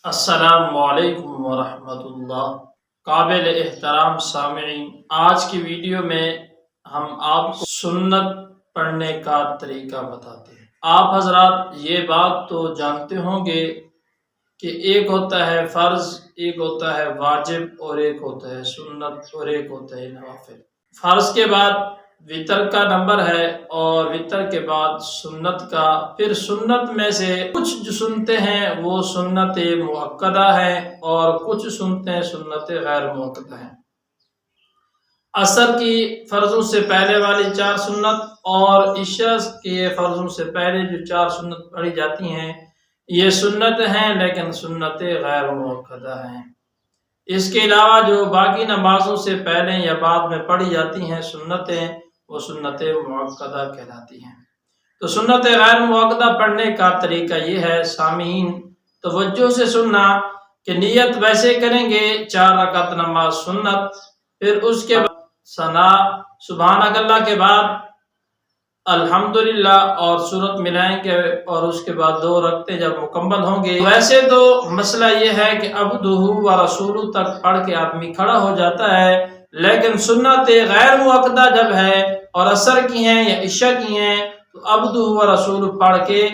السلام علیکم ورحمۃ اللہ۔ قابل احترام سامعین، آج کی ویڈیو میں ہم آپ کو سنت پڑھنے کا طریقہ بتاتے ہیں۔ آپ حضرات یہ بات تو جانتے ہوں گے کہ ایک ہوتا ہے فرض، ایک ہوتا ہے واجب، اور ایک ہوتا ہے سنت، اور ایک ہوتا ہے نوافل۔ فرض کے بعد وتر کا نمبر ہے، اور وتر کے بعد سنت کا۔ پھر سنت میں سے کچھ جو سنتے ہیں وہ سنت مؤکدہ ہیں، اور کچھ سنتے ہیں سنت غیر مؤکدہ ہیں۔ عصر کی فرضوں سے پہلے والی 4 سنت اور عشاء کے فرضوں سے پہلے جو 4 سنت پڑھی جاتی ہیں، یہ سنت ہیں لیکن سنت غیر مؤکدہ ہیں۔ اس کے علاوہ جو باقی نمازوں سے پہلے یا بعد میں پڑھی جاتی ہیں سنتیں، وہ سنت مؤکدہ کہلاتی ہیں۔ تو سنت غیر مؤکدہ پڑھنے کا طریقہ یہ ہے، سامعین توجہ سے سننا، کہ نیت ویسے کریں گے 4 رکعت نماز سنت، پھر اس کے بعد ثنا سبحانک اللہ کے بعد الحمدللہ اور سورت ملائیں گے، اور اس کے بعد 2 رکعتیں جب مکمل ہوں گے۔ ویسے تو مسئلہ یہ ہے کہ عبدہ و رسولہ تک پڑھ کے آدمی کھڑا ہو جاتا ہے، لیکن سنت غیر مؤکدہ جب ہے اور عصر کی ہیں یا عشاء کی ہیں تو عبدہ و رسولہ پڑھ کے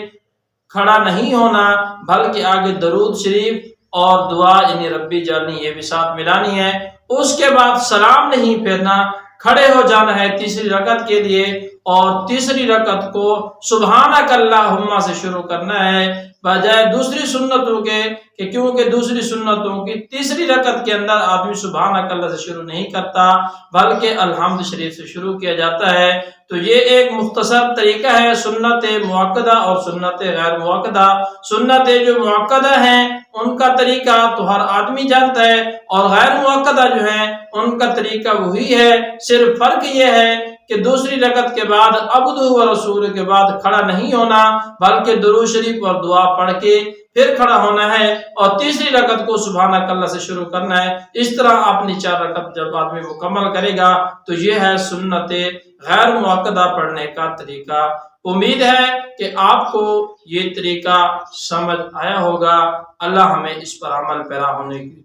کھڑا نہیں ہونا، بلکہ آگے درود شریف اور دعا یعنی ربی جعلنی یہ بھی ساتھ ملانی ہے۔ اس کے بعد سلام نہیں پھیرنا، کھڑے ہو جانا ہے تیسری رکعت کے لیے، اور تیسری رکعت کو سبحانک اللہم سے شروع کرنا ہے، بجائے دوسری سنتوں کے، کہ کیونکہ دوسری سنتوں کی تیسری رکعت کے اندر آدمی سبحانک اللہ سے شروع نہیں کرتا بلکہ الحمد شریف سے شروع کیا جاتا ہے۔ تو یہ ایک مختصر طریقہ ہے سنت مؤکدہ اور سنت غیر مؤکدہ۔ سنت جو مؤکدہ ہیں ان کا طریقہ تو ہر آدمی جانتا ہے، اور غیر مؤکدہ جو ہیں ان کا طریقہ وہی ہے، صرف فرق یہ ہے کہ دوسری رکعت کے بعد عبدہ و رسول کے بعد کھڑا نہیں ہونا بلکہ درود شریف اور دعا پڑھ کے پھر کھڑا ہونا ہے، اور تیسری رکعت کو سبحانک اللہ سے شروع کرنا ہے۔ اس طرح اپنی 4 رکعت جب آدمی مکمل کرے گا تو یہ ہے سنت غیر مؤکدہ پڑھنے کا طریقہ۔ امید ہے کہ آپ کو یہ طریقہ سمجھ آیا ہوگا۔ اللہ ہمیں اس پر عمل پیرا ہونے کی